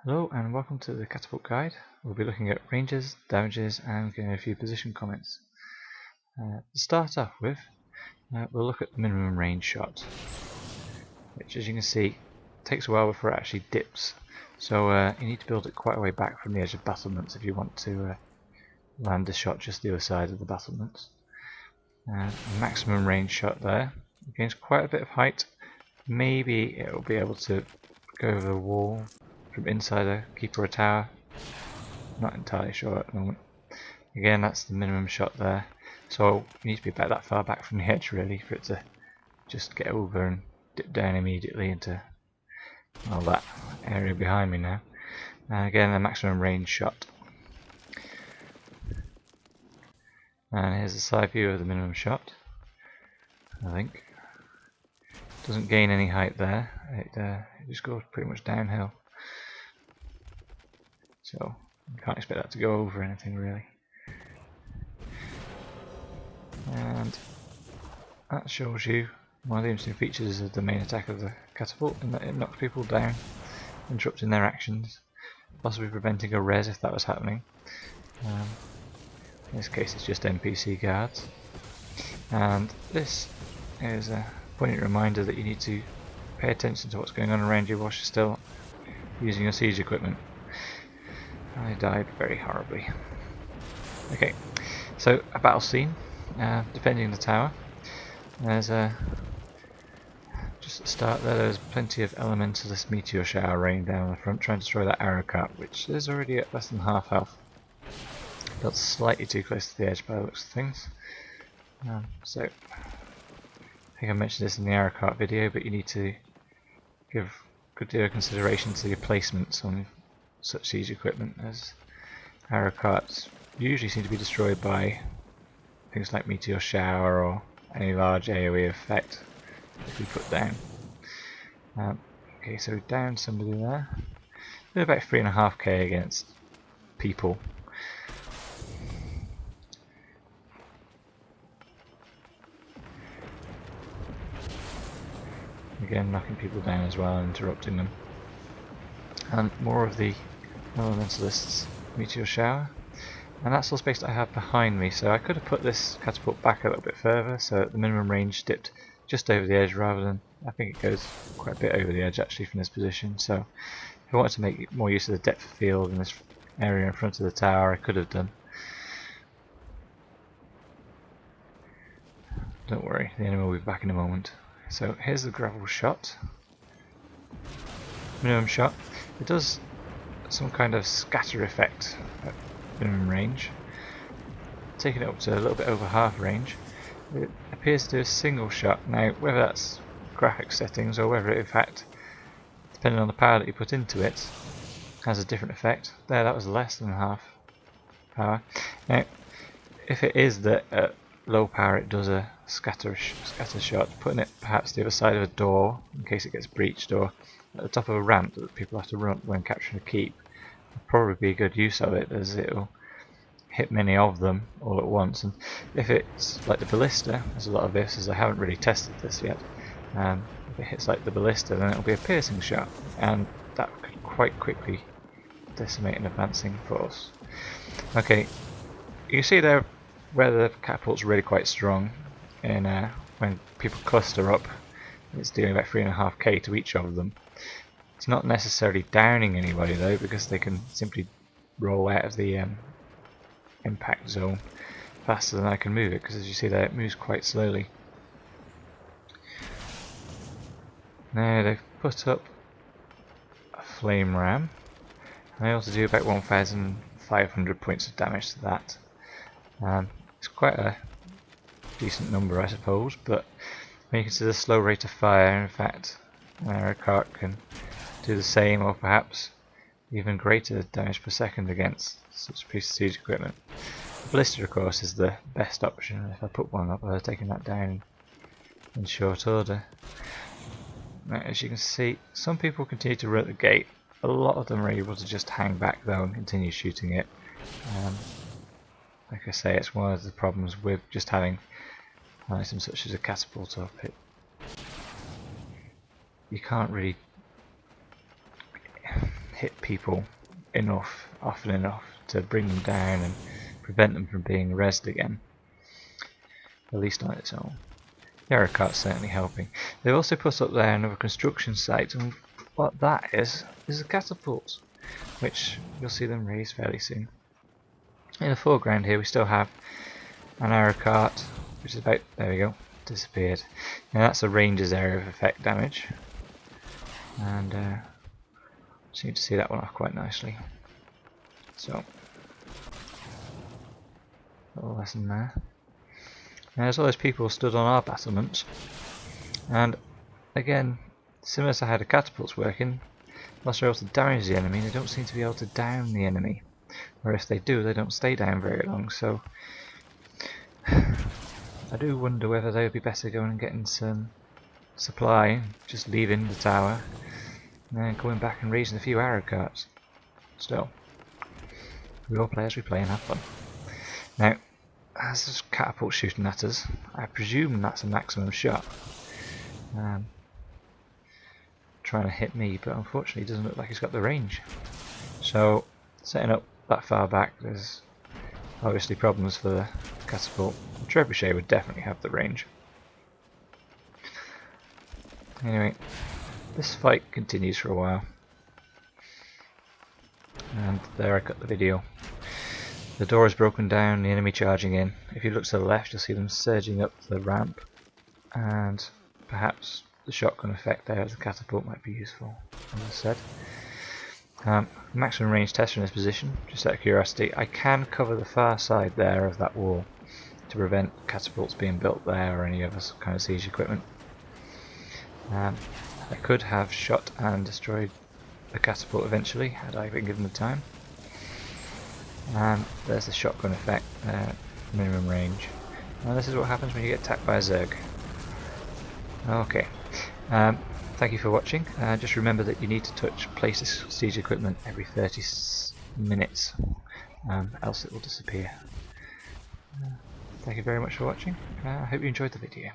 Hello and welcome to the Catapult guide. We'll be looking at ranges, damages and getting a few position comments. To start off with, we'll look at the minimum range shot, which as you can see takes a while before it actually dips. So you need to build it quite a way back from the edge of battlements if you want to land the shot just the other side of the battlements. Maximum range shot there, gains quite a bit of height. Maybe it will be able to go over the wall from inside a keep or a tower. Not entirely sure at the moment. Again, that's the minimum shot there. So you need to be about that far back from the edge really for it to just get over and dip down immediately into all that area behind me now. And again, the maximum range shot. And here's a side view of the minimum shot. I think doesn't gain any height there. It just goes pretty much downhill. So you can't expect that to go over anything really. And that shows you one of the interesting features of the main attack of the catapult, in that it knocks people down, interrupting their actions, possibly preventing a res if that was happening. In this case it's just NPC guards. And this is a poignant reminder that you need to pay attention to what's going on around you whilst you're still using your siege equipment. I died very horribly. Okay, so a battle scene, defending the tower. There's just at the start there's plenty of elementalist meteor shower raining down the front, trying to destroy that arrow cart, which is already at less than half health. Got slightly too close to the edge by the looks of things. So I think I mentioned this in the arrow cart video, but you need to give a good deal of consideration to your placements on such siege equipment, as arrow carts usually seem to be destroyed by things like meteor shower or any large AoE effect if we put down. Okay, so we downed somebody there. Did about 3.5k against people. Again, knocking people down as well and interrupting them. And more of the elementalists meteor shower. And that's all space that I have behind me, so I could have put this catapult back a little bit further so that the minimum range dipped just over the edge rather than, I think it goes quite a bit over the edge actually from this position. So if I wanted to make more use of the depth of field in this area in front of the tower, I could have done. Don't worry, the enemy will be back in a moment. So here's the gravel shot. Minimum shot. It does some kind of scatter effect at minimum range. Taking it up to a little bit over half range. It appears to do a single shot. Now, whether that's graphics settings or whether it in fact, depending on the power that you put into it, has a different effect. There, that was less than half power. Now, if it is that at low power it does a scatter shot, putting it perhaps the other side of a door in case it gets breached, or at the top of a ramp that people have to run up when capturing a keep, would probably be a good use of it, as it'll hit many of them all at once. And if it's like the ballista, there's a lot of this, as I haven't really tested this yet, if it hits like the ballista, then it'll be a piercing shot, and that could quite quickly decimate an advancing force. Okay, you can see there where the catapult's really quite strong, and when people cluster up, it's dealing about 3.5k to each of them. It's not necessarily downing anybody though, because they can simply roll out of the impact zone faster than I can move it, because as you see there, it moves quite slowly. Now they've put up a flame ram, and they also do about 1,500 points of damage to that. It's quite a decent number, I suppose, but when you consider the slow rate of fire, in fact, an arrow cart can do the same, or perhaps even greater damage per second against such a piece of siege equipment. The ballista, of course, is the best option. If I put one up, I'd have taken that down in short order. Now, as you can see, some people continue to run at the gate. A lot of them are able to just hang back though and continue shooting it. Like I say, it's one of the problems with just having items such as a catapult up. You can't really hit people often enough to bring them down and prevent them from being rezzed again, at least on its own. The arrow cart's certainly helping. They've also put up there another construction site, and what that is a catapult, which you'll see them raise fairly soon. In the foreground here we still have an arrow cart, which is about, there we go, disappeared. Now that's a ranger's area of effect damage, and seem to see that one off quite nicely. So, little lesson there. Now there's all those people stood on our battlements, and again, similar to how the catapult's working, whilst they're able to damage the enemy, they don't seem to be able to down the enemy. Or if they do, they don't stay down very long, so I do wonder whether they would be better going and getting some supply, just leaving the tower, and then going back and raising a few arrow carts. Still, we all play as we play and have fun. Now, as this catapult shooting at us, I presume that's a maximum shot. Trying to hit me, but unfortunately it doesn't look like he's got the range. So, setting up that far back, there's obviously problems for the catapult. The trebuchet would definitely have the range. Anyway, this fight continues for a while. And there I cut the video. The door is broken down, the enemy charging in. If you look to the left, you'll see them surging up the ramp, and perhaps the shotgun effect there of the catapult might be useful, as I said. Maximum range tester in this position, just out of curiosity. I can cover the far side there of that wall to prevent catapults being built there or any other kind of siege equipment. I could have shot and destroyed the catapult eventually, had I been given the time. And there's the shotgun effect, minimum range. And this is what happens when you get attacked by a Zerg. Okay. Thank you for watching. Just remember that you need to touch place siege equipment every 30 minutes, else it will disappear. Thank you very much for watching. I hope you enjoyed the video.